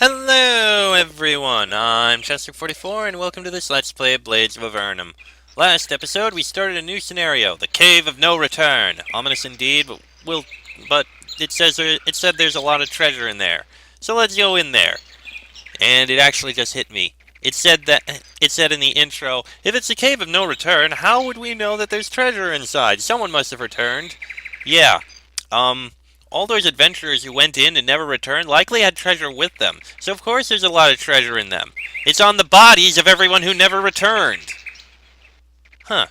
Hello everyone, I'm Chester44 and welcome to this Let's Play of Blades of Avernum. Last episode we started a new scenario, the Cave of No Return. Ominous indeed, but it said there's a lot of treasure in there. So let's go in there. And it actually just hit me. It said in the intro, if it's a Cave of No Return, how would we know that there's treasure inside? Someone must have returned. Yeah. All those adventurers who went in and never returned likely had treasure with them, so of course there's a lot of treasure in them. It's on the bodies of everyone who never returned. Huh.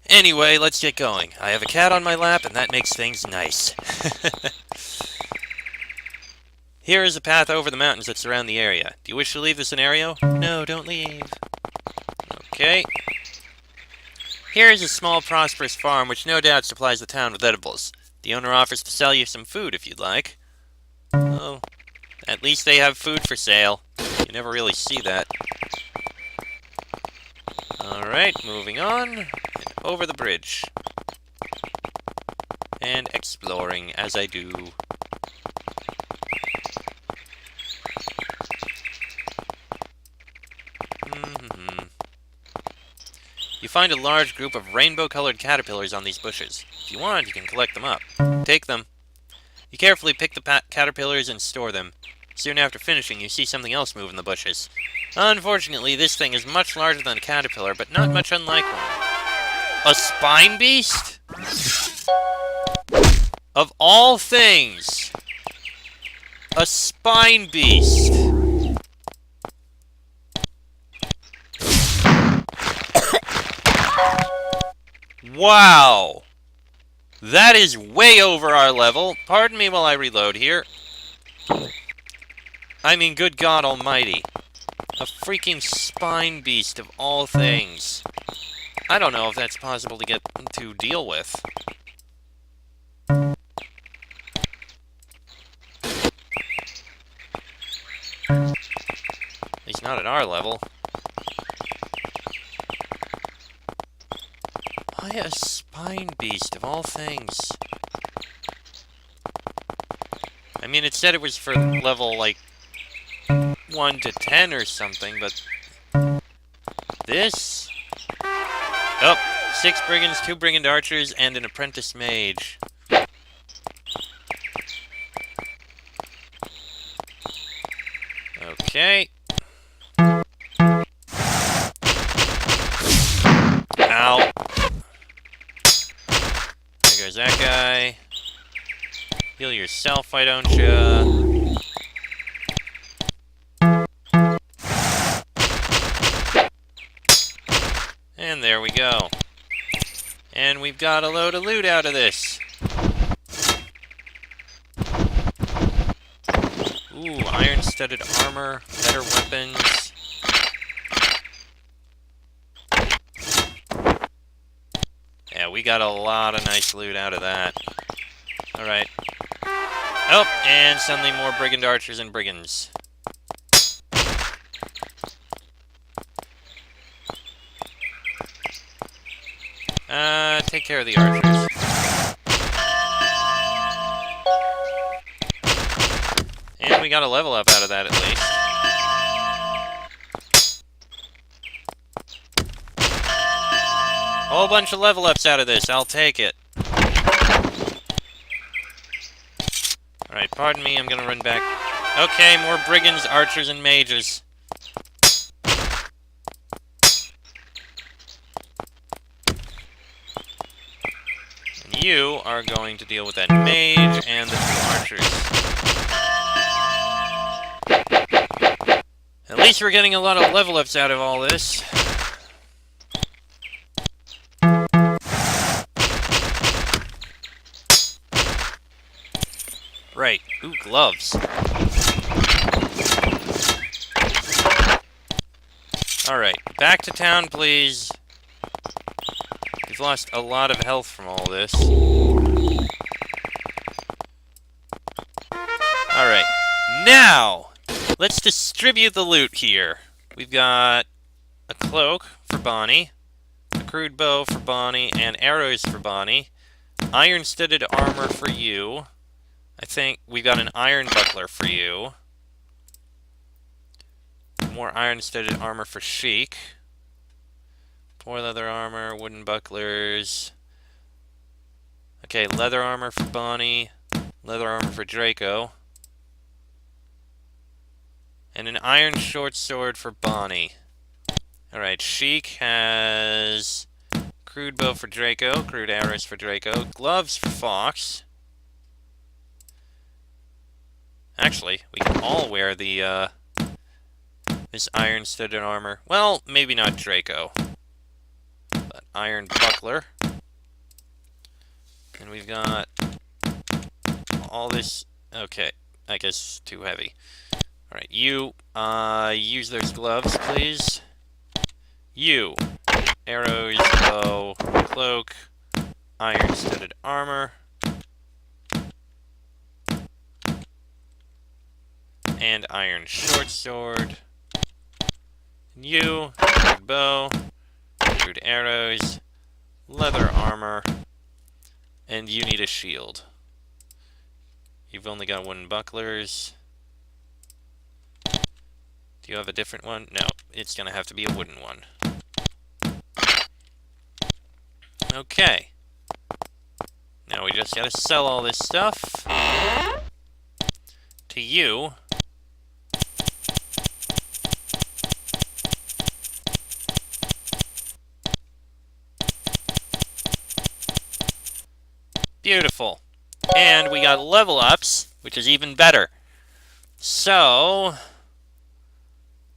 Anyway, let's get going. I have a cat on my lap, and that makes things nice. Here is a path over the mountains that surround the area. Do you wish to leave the scenario? No, don't leave. Okay. Here is a small, prosperous farm which no doubt supplies the town with edibles. The owner offers to sell you some food if you'd like. Oh, at least they have food for sale. You never really see that. Alright, moving on. And over the bridge. And exploring as I do. You find a large group of rainbow-colored caterpillars on these bushes. If you want, you can collect them up. Take them. You carefully pick the caterpillars and store them. Soon after finishing, you see something else move in the bushes. Unfortunately, this thing is much larger than a caterpillar, but not much unlike one. A spine beast? Of all things! A spine beast! Wow! That is way over our level. Pardon me while I reload here. I mean, good God almighty. A freaking spine beast of all things. I don't know if that's possible to deal with. At least not at our level. Why a spine beast of all things? I mean, it said it was for level, like, 1 to 10 or something, but... This? Oh, 6 brigands, 2 brigand archers, and an apprentice mage. Okay. Ow. There goes that guy. Heal yourself, why don't ya? And there we go. And we've got a load of loot out of this. Ooh, iron-studded armor, better weapons. Yeah, we got a lot of nice loot out of that. Alright. Oh, and suddenly more brigand archers and brigands. Take care of the archers. And we got a level up out of that, at least. Whole bunch of level ups out of this, I'll take it. Alright, pardon me, I'm gonna run back. Okay, more brigands, archers, and mages. And you are going to deal with that mage and the 2 archers. At least we're getting a lot of level ups out of all this. Right. Ooh, gloves. Alright, back to town, please. We've lost a lot of health from all this. Alright, now, let's distribute the loot here. We've got a cloak for Bonnie, a crude bow for Bonnie, and arrows for Bonnie, iron-studded armor for you. I think we've got an iron buckler for you. more iron-studded armor for Sheik. 4 leather armor, wooden bucklers. Okay, leather armor for Bonnie. Leather armor for Draco. And an iron short sword for Bonnie. Alright, Sheik has crude bow for Draco, crude arrows for Draco, gloves for Fox. Actually, we can all wear the, this iron-studded armor. Well, maybe not Draco. But iron buckler. And we've got all this... Okay, I guess too heavy. Alright, you, use those gloves, please. You, arrows, bow, cloak, iron-studded armor. And iron short sword. You, crude bow, crude arrows, leather armor, and you need a shield. You've only got wooden bucklers. Do you have a different one? No, it's gonna have to be a wooden one. Okay. Now we just gotta sell all this stuff to you. Beautiful. And we got level ups, which is even better. So,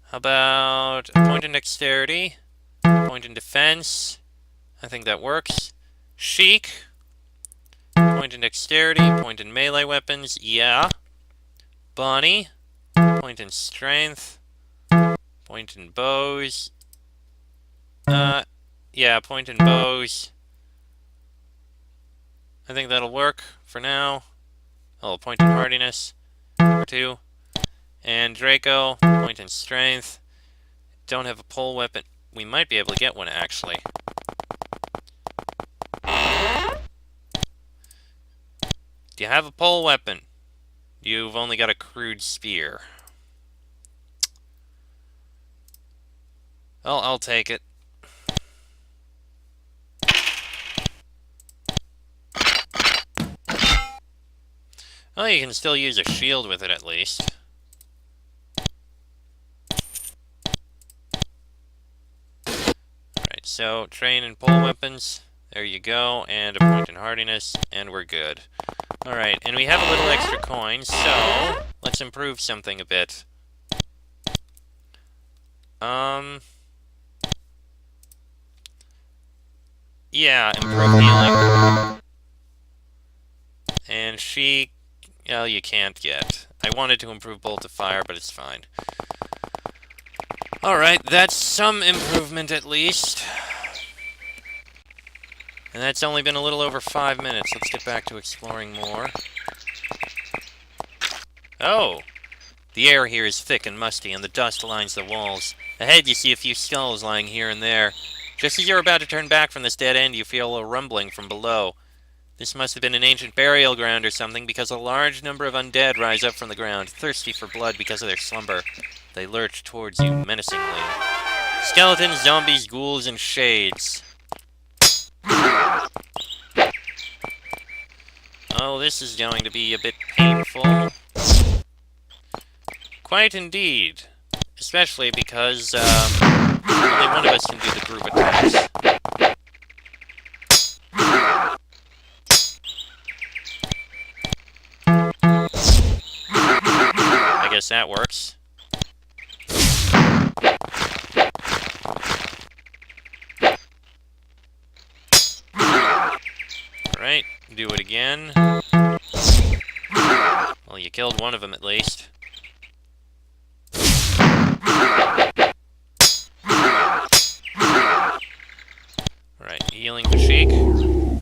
how about a point in dexterity, point in defense? I think that works. Sheik, point in dexterity, point in melee weapons, yeah. Bonnie, point in strength, point in bows. Yeah, point in bows. I think that'll work for now. Oh, point in hardiness, 2. And Draco, point in strength. Don't have a pole weapon. We might be able to get one, actually. Do you have a pole weapon? You've only got a crude spear. Well, I'll take it. Well, you can still use a shield with it, at least. Alright, so, train and pole weapons. There you go, and a point in hardiness, and we're good. Alright, and we have a little extra coin, so let's improve something a bit. Yeah, improve healing. And she... Well, you can't yet. I wanted to improve bolt of fire, but it's fine. Alright, that's some improvement at least. And that's only been a little over 5 minutes. Let's get back to exploring more. Oh! The air here is thick and musty, and the dust lines the walls. Ahead, you see a few skulls lying here and there. Just as you're about to turn back from this dead end, you feel a rumbling from below. This must have been an ancient burial ground or something, because a large number of undead rise up from the ground, thirsty for blood because of their slumber. They lurch towards you menacingly. Skeletons, zombies, ghouls, and shades. Oh, this is going to be a bit painful. Quite indeed. Especially because, only one of us can do the group attacks. I guess that works. Alright, do it again. Well, you killed one of them at least. Alright, healing for Sheik. And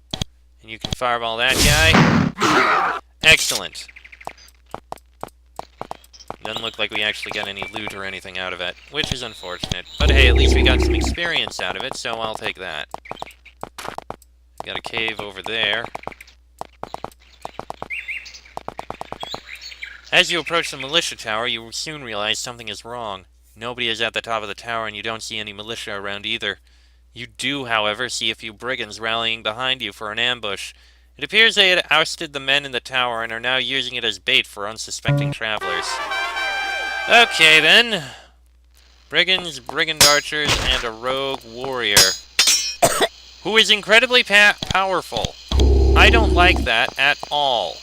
you can fireball that guy. Excellent. Doesn't look like we actually got any loot or anything out of it, which is unfortunate. But hey, at least we got some experience out of it, so I'll take that. Got a cave over there. As you approach the militia tower, you soon realize something is wrong. Nobody is at the top of the tower, and you don't see any militia around either. You do, however, see a few brigands rallying behind you for an ambush. It appears they had ousted the men in the tower and are now using it as bait for unsuspecting travelers. Okay, then. Brigands, brigand archers, and a rogue warrior. Who is incredibly powerful. I don't like that at all.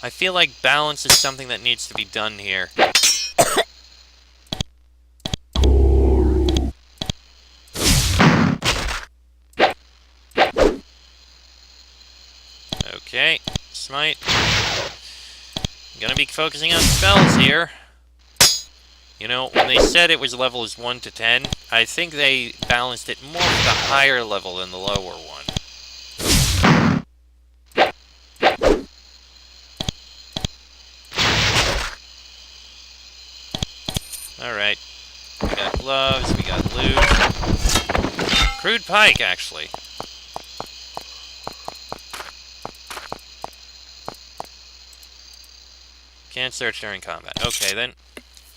I feel like balance is something that needs to be done here. Okay, smite. I'm gonna be focusing on spells here. You know, when they said it was levels 1 to 10, I think they balanced it more to the higher level than the lower one. Alright. We got gloves, we got loot. Crude pike, actually. Can't search during combat. Okay, then.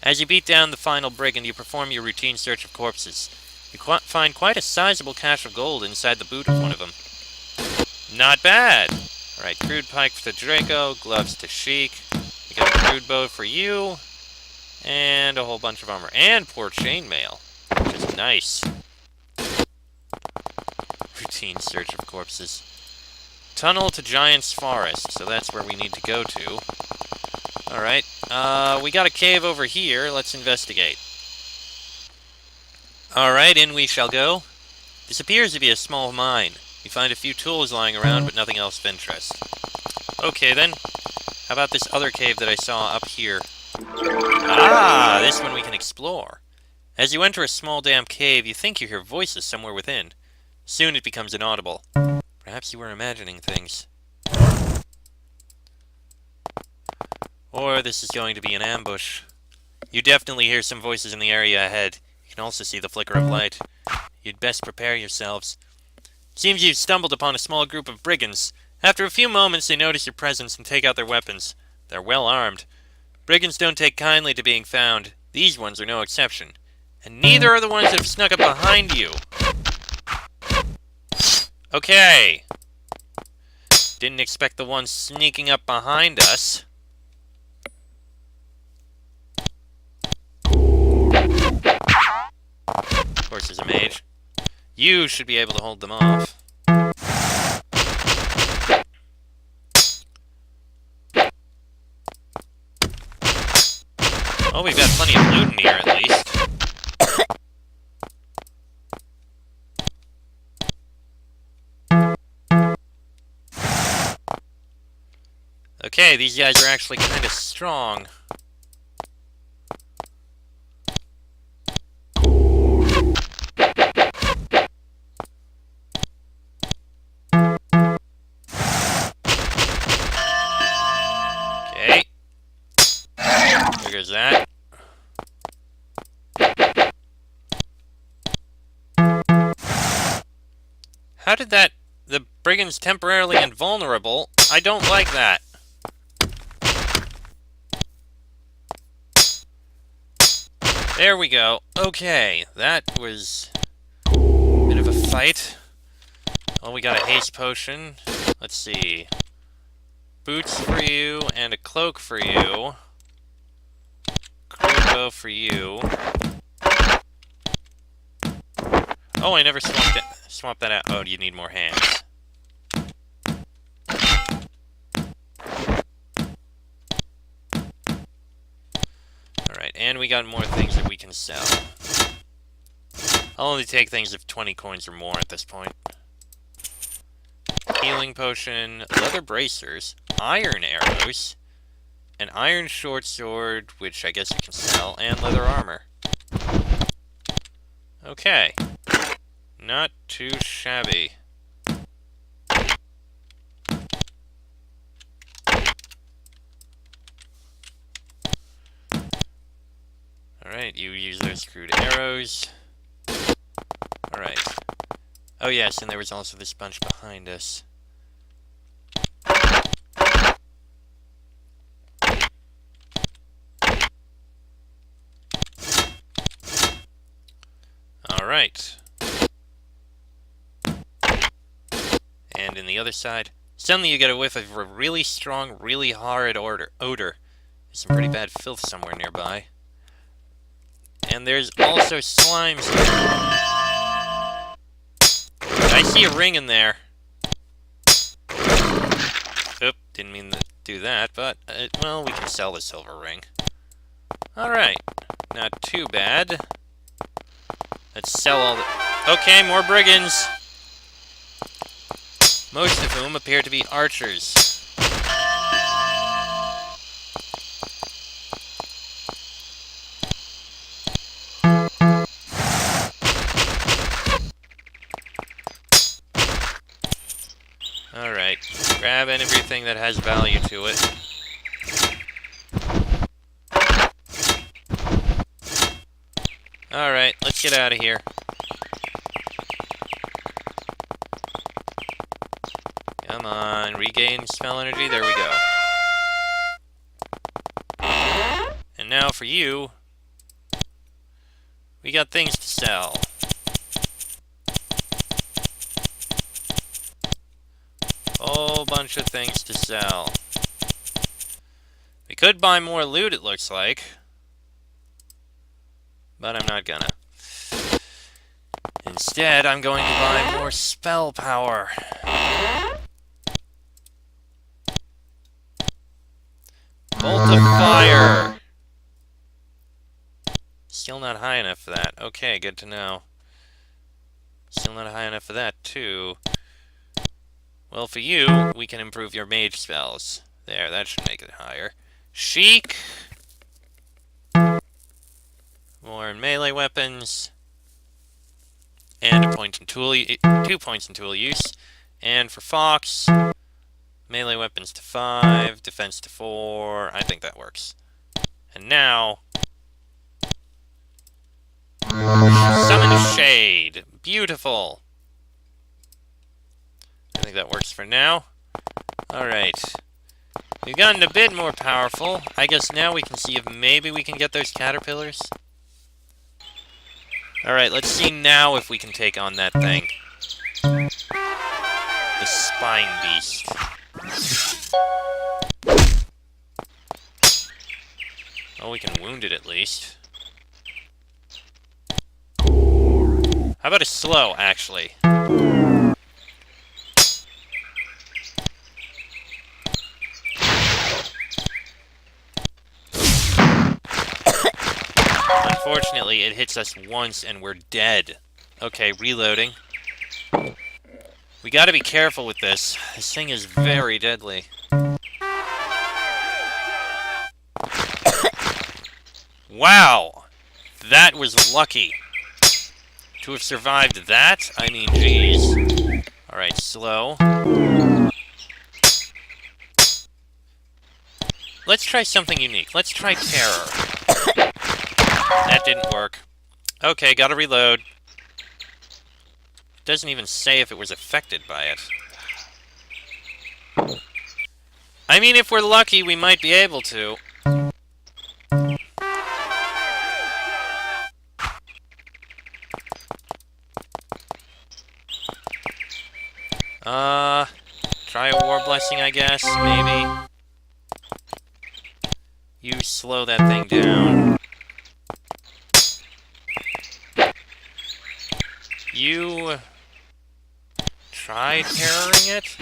As you beat down the final brigand, you perform your routine search of corpses. You find quite a sizable cache of gold inside the boot of one of them. Not bad! Alright, crude pike for Draco, gloves to Sheik. We got a crude bow for you. And a whole bunch of armor. And poor chainmail, which is nice. Routine search of corpses. Tunnel to Giant's Forest, so that's where we need to go to. Alright, we got a cave over here. Let's investigate. Alright, in we shall go. This appears to be a small mine. You find a few tools lying around, but nothing else of interest. Okay, then. How about this other cave that I saw up here? Ah, this one we can explore. As you enter a small damp cave, you think you hear voices somewhere within. Soon it becomes inaudible. Perhaps you were imagining things. Or this is going to be an ambush. You definitely hear some voices in the area ahead. You can also see the flicker of light. You'd best prepare yourselves. Seems you've stumbled upon a small group of brigands. After a few moments, they notice your presence and take out their weapons. They're well armed. Brigands don't take kindly to being found. These ones are no exception. And neither are the ones that have snuck up behind you. Okay. Didn't expect the ones sneaking up behind us. Of course, there's a mage. You should be able to hold them off. Oh, we've got plenty of loot in here, at least. Okay, these guys are actually kind of strong. Okay. There goes that. How did that... The brigand's temporarily invulnerable? I don't like that. There we go. Okay, that was a bit of a fight. Oh, we got a haste potion. Let's see. Boots for you, and a cloak for you. Crude bow for you. Oh, I never swapped that out. Oh, you need more hands. Alright, and we got more things that we can sell. I'll only take things of 20 coins or more at this point. Healing potion, leather bracers, iron arrows, an iron short sword, which I guess you can sell, and leather armor. Okay. Not too shabby. Alright, you use those crude arrows. Alright. Oh yes, and there was also this bunch behind us. Alright. And in the other side, suddenly you get a whiff of a really strong, really horrid odor. There's some pretty bad filth somewhere nearby. And there's also slimes here. I see a ring in there. Oop, didn't mean to do that, but, well, we can sell the silver ring. Alright, not too bad. Let's sell all the... Okay, more brigands! Most of whom appear to be archers. Alright, grab everything that has value to it. Alright, let's get out of here. Come on, regain spell energy, there we go. And now for you, we got things to sell. Whole bunch of things to sell. We could buy more loot, it looks like. But I'm not gonna. Instead, I'm going to buy more spell power. Bolt of fire! Still not high enough for that. Okay, good to know. Still not high enough for that, too. Well, for you, we can improve your mage spells. There, that should make it higher. Chic! More melee weapons. And a point in tool, 2 points in tool use. And for Fox, melee weapons to 5, defense to 4. I think that works. And now, summon Shade. Beautiful. I think that works for now. Alright. We've gotten a bit more powerful. I guess now we can see if maybe we can get those caterpillars. Alright, let's see now if we can take on that thing. The Spine Beast. Oh, we can wound it at least. How about a slow, actually? Unfortunately, it hits us once and we're dead. Okay, reloading. We gotta be careful with this. This thing is very deadly. Wow! That was lucky. To have survived that? I mean, jeez. Alright, slow. Let's try something unique. Let's try terror. That didn't work. Okay, gotta reload. Doesn't even say if it was affected by it. I mean, if we're lucky, we might be able to. Try a War Blessing, I guess, maybe. You slow that thing down. You tried terroring it?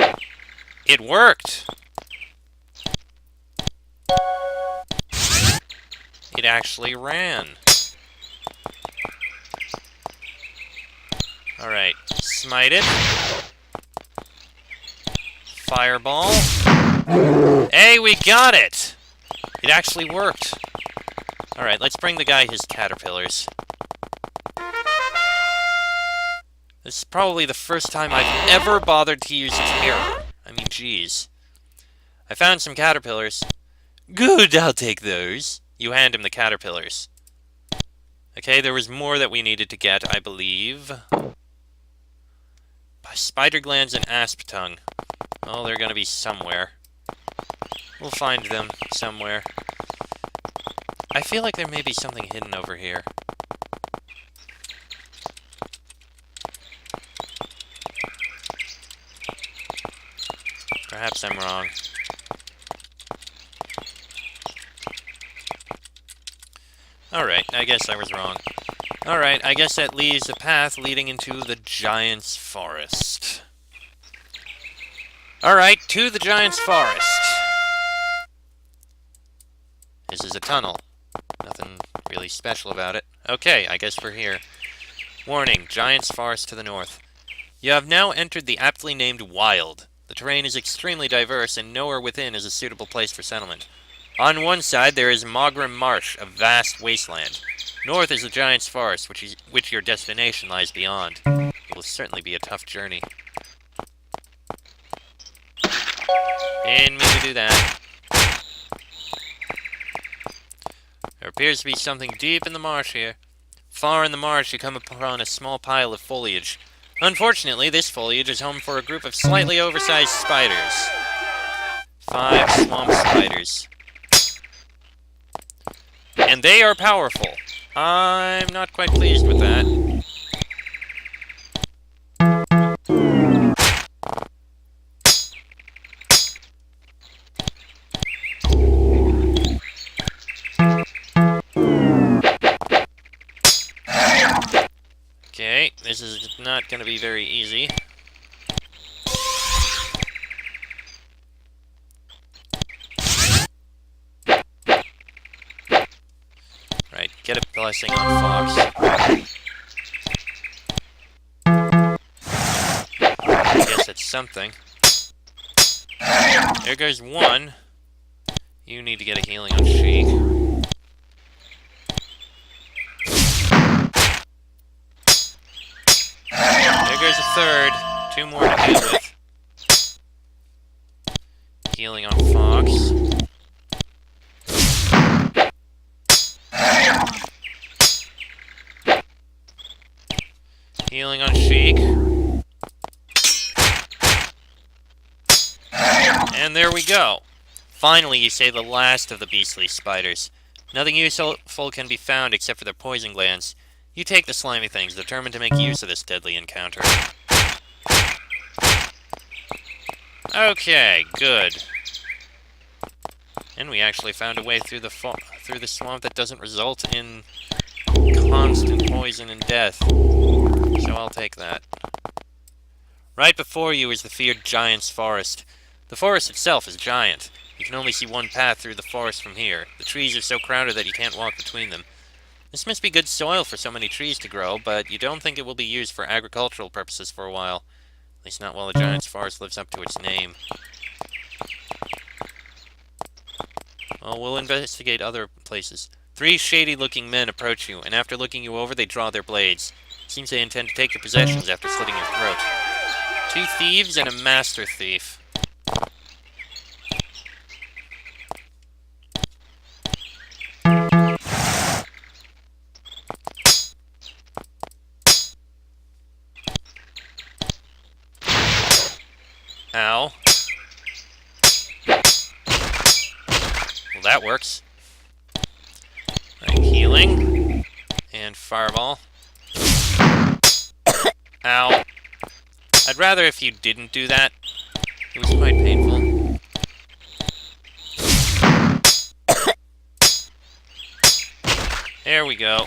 It worked! It actually ran. Alright, smite it. Fireball. Hey, we got it! It actually worked. Alright, let's bring the guy his caterpillars. This is probably the first time I've ever bothered to use terror. I mean, jeez. I found some caterpillars. Good, I'll take those. You hand him the caterpillars. Okay, there was more that we needed to get, I believe. Spider glands and asp tongue. Oh, they're gonna be somewhere. We'll find them somewhere. I feel like there may be something hidden over here. Perhaps I'm wrong. Alright, I guess I was wrong. Alright, I guess that leaves a path leading into the Giant's Forest. Alright, to the Giant's Forest. This is a tunnel. Nothing really special about it. Okay, I guess we're here. Warning, Giant's Forest to the north. You have now entered the aptly named Wild. The terrain is extremely diverse, and nowhere within is a suitable place for settlement. On one side, there is Mogrim Marsh, a vast wasteland. North is the Giant's Forest, which your destination lies beyond. It will certainly be a tough journey. Didn't mean to do that. There appears to be something deep in the marsh here. Far in the marsh, you come upon a small pile of foliage. Unfortunately, this foliage is home for a group of slightly oversized spiders. 5 swamp spiders. And they are powerful. I'm not quite pleased with that. Okay, this is not going to be very easy. Right, get a blessing on Fox. I guess it's something. There goes one. You need to get a healing on Sheik. There goes a third. 2 more to deal with. Healing on Fox. Healing on Sheik. And there we go. Finally, you save the last of the beastly spiders. Nothing useful can be found except for their poison glands. You take the slimy things, determined to make use of this deadly encounter. Okay, good. And we actually found a way through the swamp that doesn't result in constant poison and death. So I'll take that. Right before you is the feared Giant's Forest. The forest itself is giant. You can only see one path through the forest from here. The trees are so crowded that you can't walk between them. This must be good soil for so many trees to grow, but you don't think it will be used for agricultural purposes for a while. At least not while the Giant's Forest lives up to its name. Well, we'll investigate other places. 3 shady-looking men approach you, and after looking you over, they draw their blades. Seems they intend to take your possessions after slitting your throat. 2 thieves and a master thief. Ow. Well, that works. Right, healing. And fireball. Ow. I'd rather if you didn't do that. It was quite painful. There we go.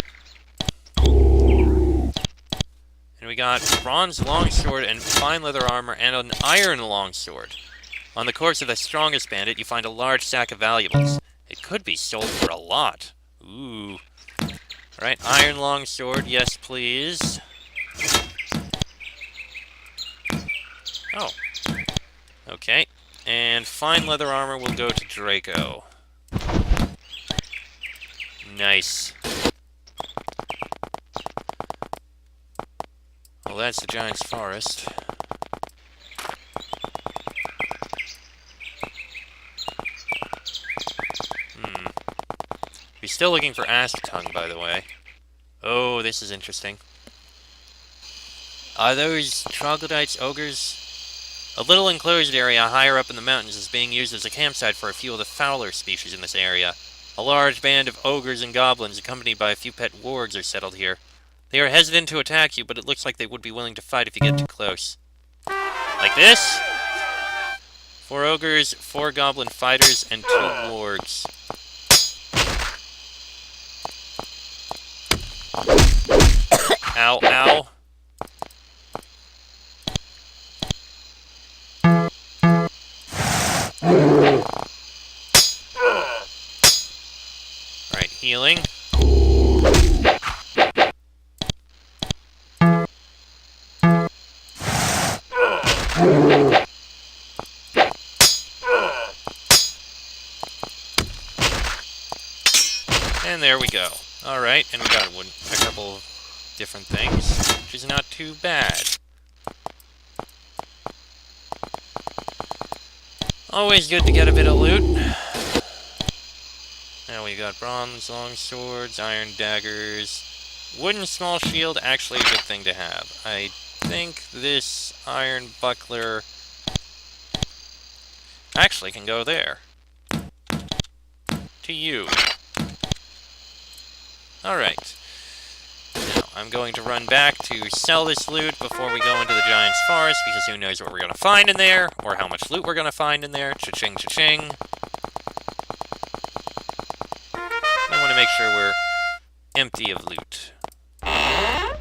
And we got bronze longsword and fine leather armor and an iron longsword. On the corpse of the strongest bandit, you find a large sack of valuables. It could be sold for a lot. Ooh. Alright, iron longsword, yes please. Oh. Okay. And fine leather armor will go to Draco. Nice. Well, that's the Giant's Forest. We're still looking for Ask Tongue, by the way. Oh, this is interesting. Are those troglodytes ogres? A little enclosed area higher up in the mountains is being used as a campsite for a few of the fowler species in this area. A large band of ogres and goblins, accompanied by a few pet wargs, are settled here. They are hesitant to attack you, but it looks like they would be willing to fight if you get too close. Like this? 4 ogres, 4 goblin fighters, and 2 wargs. Ow, ow. Alright, healing. And there we go. Alright, and we got a couple of different things, which is not too bad. Always good to get a bit of loot. Now we got bronze long swords, iron daggers, wooden small shield, actually a good thing to have. I think this iron buckler actually can go there. To you. Alright. Now, I'm going to run back to sell this loot before we go into the Giant's Forest, because who knows what we're going to find in there, or how much loot we're going to find in there. Cha-ching, cha-ching. I want to make sure we're empty of loot. And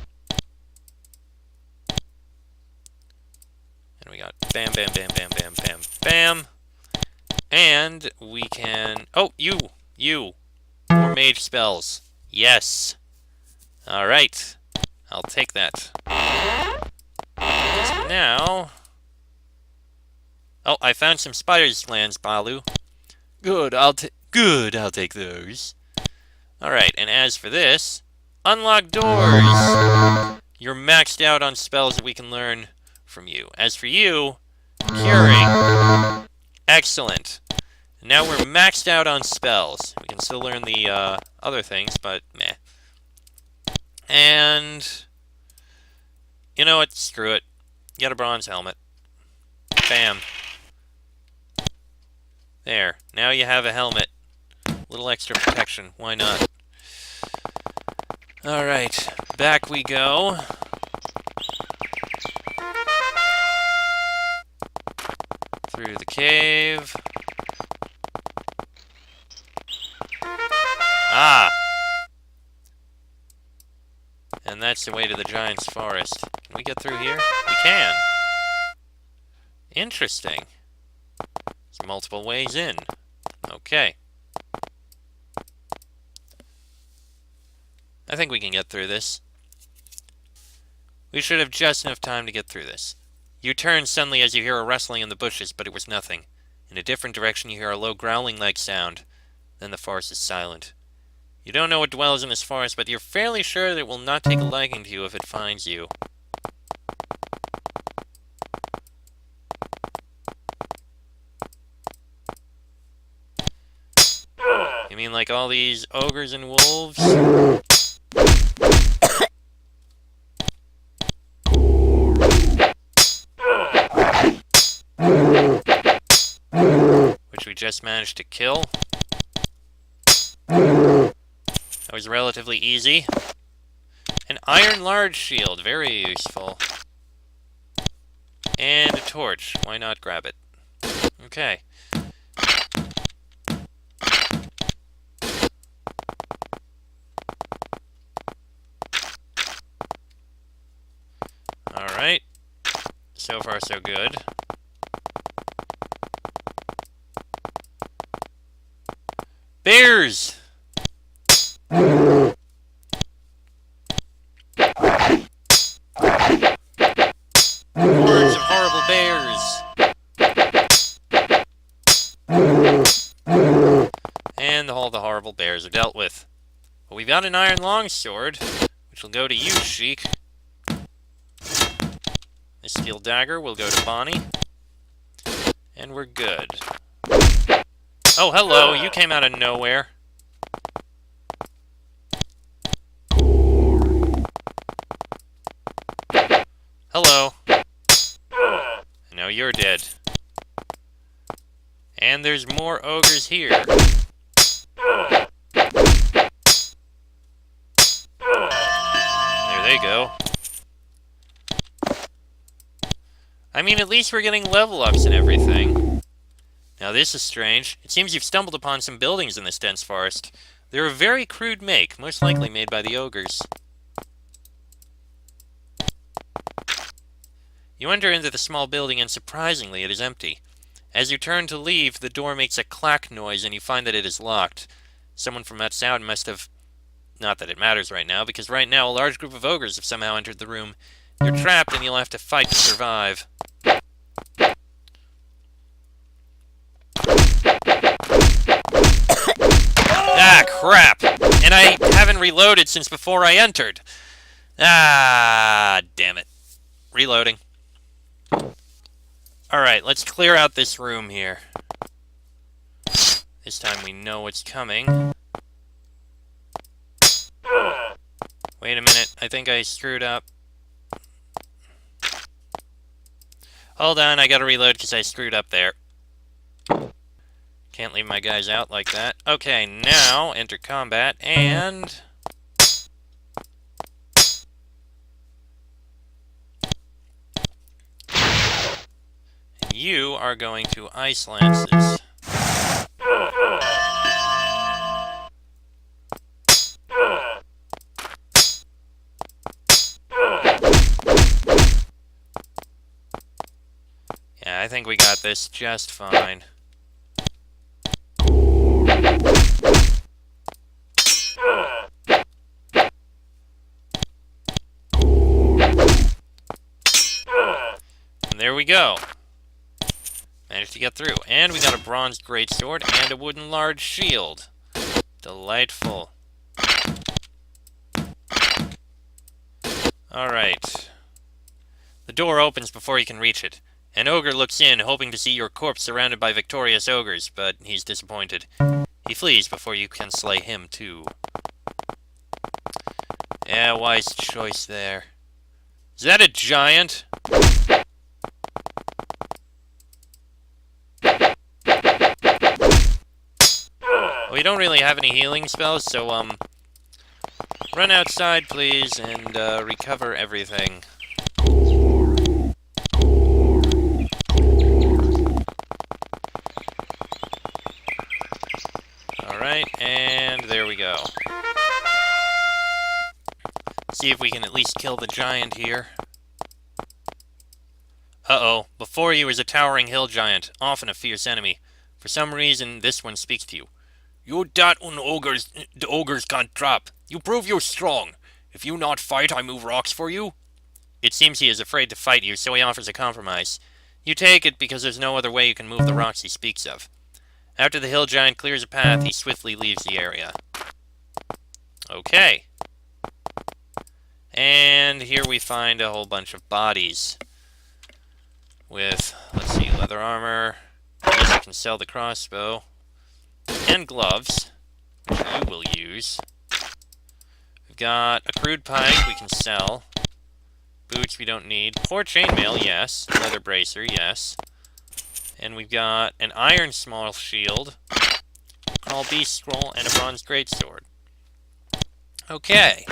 we got bam, bam, bam, bam, bam, bam, bam. And we can... Oh, you! More mage spells. Yes. Alright. I'll take that. So now... Oh, I found some spider's glands, Balu. Good, I'll take those. Alright, and as for this... Unlock doors! You're maxed out on spells that we can learn from you. As for you... Curing. Excellent. Now we're maxed out on spells. We can still learn the other things, but meh. And... You know what? Screw it. Get a bronze helmet. Bam. There. Now you have a helmet. A little extra protection. Why not? Alright. Back we go. Through the cave. Ah! And that's the way to the Giant's Forest. Can we get through here? We can! Interesting. There's multiple ways in. Okay. I think we can get through this. We should have just enough time to get through this. You turn suddenly as you hear a rustling in the bushes, but it was nothing. In a different direction you hear a low growling-like sound. Then the forest is silent. You don't know what dwells in this forest, but you're fairly sure that it will not take a liking to you if it finds you. You mean like all these ogres and wolves? Which we just managed to kill. That was relatively easy. An iron large shield, very useful. And a torch, why not grab it? Okay. Alright. So far so good. Bears! Hordes of horrible bears! And all the horrible bears are dealt with. But we've got an iron longsword, which will go to you, Sheik. The steel dagger will go to Bonnie. And we're good. Oh, hello, you came out of nowhere. Hello. Now you're dead. And there's more ogres here. There they go. I mean, at least we're getting level ups and everything. Now this is strange. It seems you've stumbled upon some buildings in this dense forest. They're a very crude make, most likely made by the ogres. You enter into the small building and surprisingly it is empty. As you turn to leave, the door makes a clack noise and you find that it is locked. Someone from that sound must have... Not that it matters right now, because right now a large group of ogres have somehow entered the room. You're trapped and you'll have to fight to survive. Ah, crap! And I haven't reloaded since before I entered. Ah, damn it. Reloading. Alright, let's clear out this room here. This time we know what's coming. Wait a minute, I think I screwed up. Hold on, I gotta reload because I screwed up there. Can't leave my guys out like that. Okay, now enter combat, and... you are going to ice lances. Yeah, I think we got this just fine. And there we go. Managed to get through. And we got a bronze greatsword and a wooden large shield. Delightful. Alright. The door opens before you can reach it. An ogre looks in, hoping to see your corpse surrounded by victorious ogres, but he's disappointed. He flees before you can slay him, too. Yeah, wise choice there. Is that a giant? We don't really have any healing spells, so, run outside, please, and, recover everything. Alright, and there we go. See if we can at least kill the giant here. Uh-oh, before you is a towering hill giant, often a fierce enemy. For some reason, this one speaks to you. You dat un ogres, the ogres can't trap. You prove you're strong. If you not fight, I move rocks for you. It seems he is afraid to fight you, so he offers a compromise. You take it because there's no other way you can move the rocks he speaks of. After the hill giant clears a path, he swiftly leaves the area. Okay. And here we find a whole bunch of bodies. With, let's see, leather armor. I guess I can sell the crossbow. And gloves, which you will use. We've got a crude pike we can sell. Boots we don't need. Poor chainmail, yes. Leather bracer, yes. And we've got an iron small shield, crawl beast scroll, and a bronze greatsword. Okay.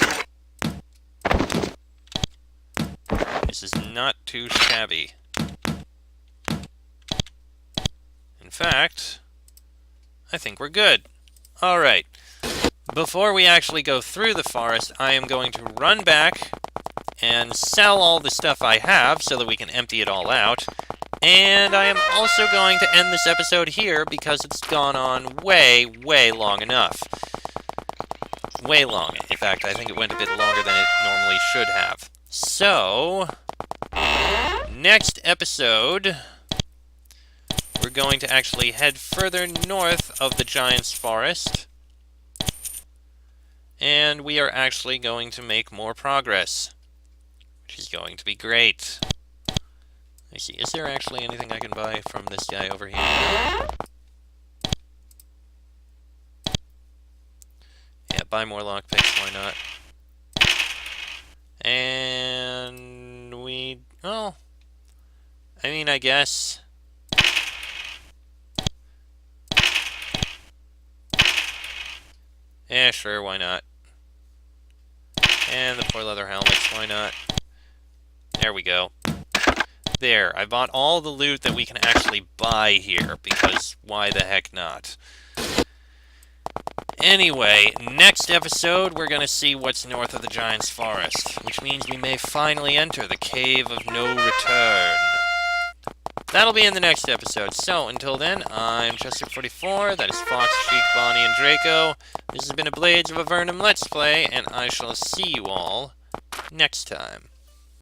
This is not too shabby. In fact, I think we're good. Alright. Before we actually go through the forest, I am going to run back and sell all the stuff I have so that we can empty it all out. And I am also going to end this episode here because it's gone on way, way long enough. Way long. In fact, I think it went a bit longer than it normally should have. So, next episode, we're going to actually head further north of the Giant's Forest. And we are actually going to make more progress, which is going to be great. Let me see, is there actually anything I can buy from this guy over here? Yeah, buy more lockpicks, why not? And we... well, I mean, I guess... yeah, sure, why not? And the poor leather helmets, why not? There we go. There, I bought all the loot that we can actually actually buy here, because why the heck not? Anyway, next episode, we're going to see what's north of the Giant's Forest, which means we may finally enter the Cave of No Return. That'll be in the next episode. So, until then, I'm Chester44, that is Fox, Sheik, Bonnie, and Draco. This has been a Blades of Avernum Let's Play, and I shall see you all next time.